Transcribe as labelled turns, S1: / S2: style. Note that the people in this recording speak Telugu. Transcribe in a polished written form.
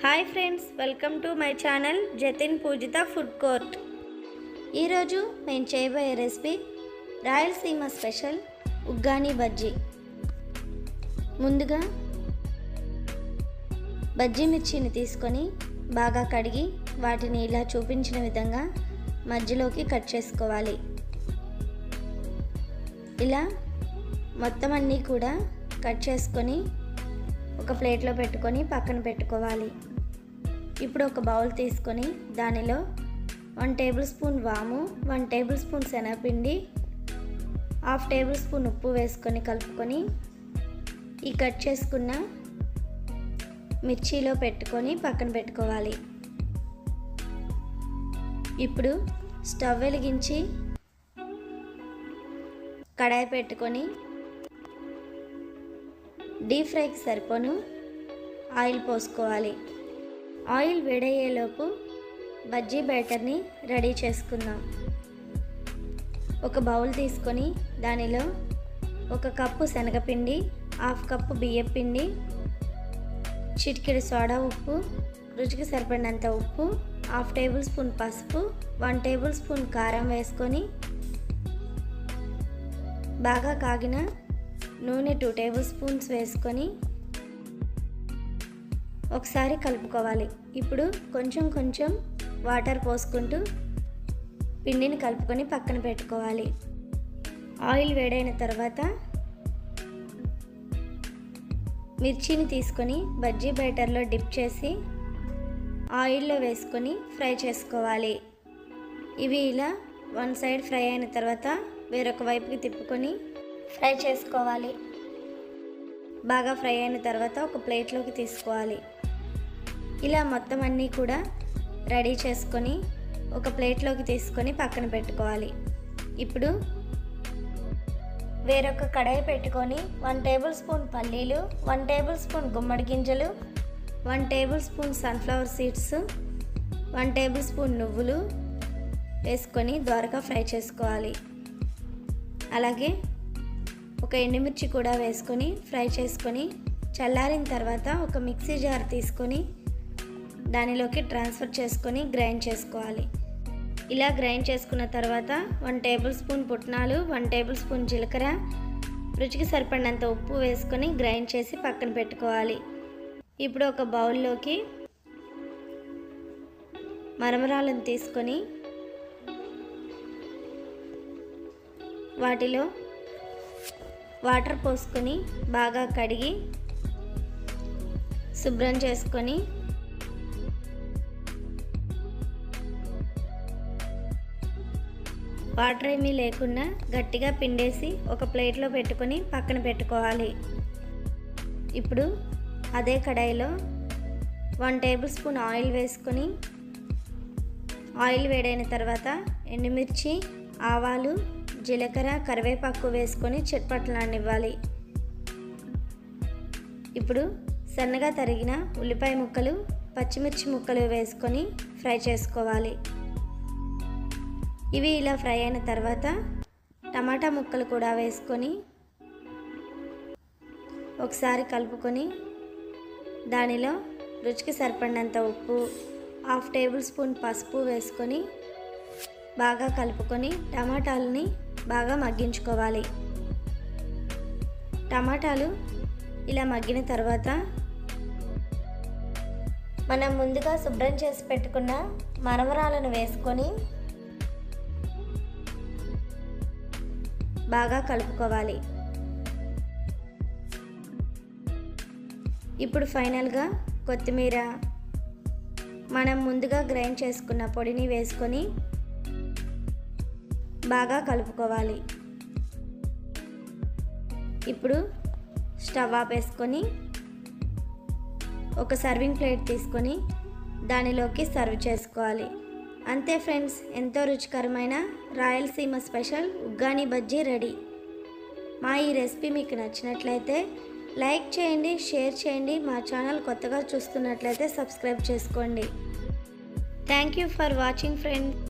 S1: Hi friends, welcome to my channel Jatin Pujitha food court. ఈరోజు నేను చేయబోయే రెసిపీ రాయలసీమ స్పెషల్ ఉగ్గాని బజ్జీ. ముందుగా బజ్జీ మిర్చిని తీసుకొని బాగా కడిగి వాటిని ఇలా చూపించిన విధంగా మధ్యలోకి కట్ చేసుకోవాలి. ఇలా మొత్తం అన్నీ కూడా కట్ చేసుకొని ఒక ప్లేట్లో పెట్టుకొని పక్కన పెట్టుకోవాలి. ఇప్పుడు ఒక బౌల్ తీసుకొని దానిలో 1 టేబుల్ స్పూన్ వాము, 1 టేబుల్ స్పూన్ శనగపిండి, 1/2 టేబుల్ స్పూన్ ఉప్పు వేసుకొని కలుపుకొని ఈ కట్ చేసుకున్న మిర్చిలో పెట్టుకొని పక్కన పెట్టుకోవాలి. ఇప్పుడు స్టవ్ వెలిగించి కడాయి పెట్టుకొని డీప్ ఫ్రైకి సరిపోను ఆయిల్ పోసుకోవాలి. ఆయిల్ వేడయ్యేలోపు బజ్జీ బ్యాటర్ని రెడీ చేసుకుందాం. ఒక బౌల్ తీసుకొని దానిలో 1 కప్పు శనగపిండి, 1/2 కప్పు బియ్యపిండి, చిటికెడు సోడా ఉప్పు, రుచికి సరిపడినంత ఉప్పు, 1/2 టేబుల్ స్పూన్ పసుపు, 1 టేబుల్ స్పూన్ కారం వేసుకొని బాగా కాగిన నూనె 2 టేబుల్ స్పూన్స్ వేసుకొని ఒకసారి కలుపుకోవాలి. ఇప్పుడు కొంచెం కొంచెం వాటర్ పోసుకుంటూ పిండిని కలుపుకొని పక్కన పెట్టుకోవాలి. ఆయిల్ వేడైన తర్వాత మిర్చిని తీసుకొని బజ్జీ బ్యాటర్లో డిప్ చేసి ఆయిల్లో వేసుకొని ఫ్రై చేసుకోవాలి. ఇవి ఇలా 1 సైడ్ ఫ్రై అయిన తర్వాత వేరొక వైపుకి తిప్పుకొని ఫ్రై చేసుకోవాలి. బాగా ఫ్రై అయిన తర్వాత ఒక ప్లేట్లోకి తీసుకోవాలి. ఇలా మొత్తం అన్నీ కూడా రెడీ చేసుకొని ఒక ప్లేట్లోకి తీసుకొని పక్కన పెట్టుకోవాలి. ఇప్పుడు వేరొక కడాయి పెట్టుకొని 1 టేబుల్ స్పూన్ పల్లీలు, 1 టేబుల్ స్పూన్ గుమ్మడి గింజలు, 1 table spoon sunflower seeds, 1 table spoon నువ్వులు వేసుకొని దోరగా ఫ్రై చేసుకోవాలి. అలాగే ఒక ఎండుమిర్చి కూడా వేసుకొని ఫ్రై చేసుకొని చల్లారిన తర్వాత ఒక మిక్సీ జార్ తీసుకొని దానిలోకి ట్రాన్స్ఫర్ చేసుకొని గ్రైండ్ చేసుకోవాలి. ఇలా గ్రైండ్ చేసుకున్న తర్వాత 1 టేబుల్ స్పూన్ పుట్నాలు, 1 టేబుల్ స్పూన్ జీలకర్ర, రుచికి సరిపడినంత ఉప్పు వేసుకొని గ్రైండ్ చేసి పక్కన పెట్టుకోవాలి. ఇప్పుడు ఒక బౌల్లోకి మరమరాలను తీసుకొని వాటిలో వాటర్ పోసుకొని బాగా కడిగి శుభ్రం చేసుకొని వాటర్ ఏమీ లేకుండా గట్టిగా పిండేసి ఒక ప్లేట్లో పెట్టుకొని పక్కన పెట్టుకోవాలి. ఇప్పుడు అదే కడాయిలో 1 టేబుల్ స్పూన్ ఆయిల్ వేసుకొని ఆయిల్ వేడైన తర్వాత ఎండుమిర్చి, ఆవాలు, జీలకర్ర, కరివేపాకు వేసుకొని చిట్పట్లాడనివ్వాలి. ఇప్పుడు సన్నగా తరిగిన ఉల్లిపాయ ముక్కలు, పచ్చిమిర్చి ముక్కలు వేసుకొని ఫ్రై చేసుకోవాలి. ఇవి ఇలా ఫ్రై అయిన తర్వాత టమాటా ముక్కలు కూడా వేసుకొని ఒకసారి కలుపుకొని దానిలో రుచికి సరిపడినంత ఉప్పు, 1/2 టేబుల్ స్పూన్ పసుపు వేసుకొని బాగా కలుపుకొని టమాటాలని బాగా మగ్గించుకోవాలి. టమాటాలు ఇలా మగ్గిన తర్వాత మనం ముందుగా శుభ్రం చేసి పెట్టుకున్న మరమరాలను వేసుకొని బాగా కలుపుకోవాలి. ఇప్పుడు ఫైనల్గా కొత్తిమీర, మనం ముందుగా గ్రైండ్ చేసుకున్న పొడిని వేసుకొని బాగా కలుపుకోవాలి. ఇప్పుడు స్టవ్ ఆపేసుకొని ఒక సర్వింగ్ ప్లేట్ తీసుకొని దానిలోకి సర్వ్ చేసుకోవాలి. అంతే ఫ్రెండ్స్, ఎంతో రుచికరమైన రాయలసీమ స్పెషల్ ఉగ్గాని బజ్జీ రెడీ. మా ఈ రెసిపీ మీకు నచ్చినట్లయితే లైక్ చేయండి, షేర్ చేయండి. మా ఛానల్ కొత్తగా చూస్తున్నట్లయితే సబ్స్క్రైబ్ చేసుకోండి. Thank you for watching friends.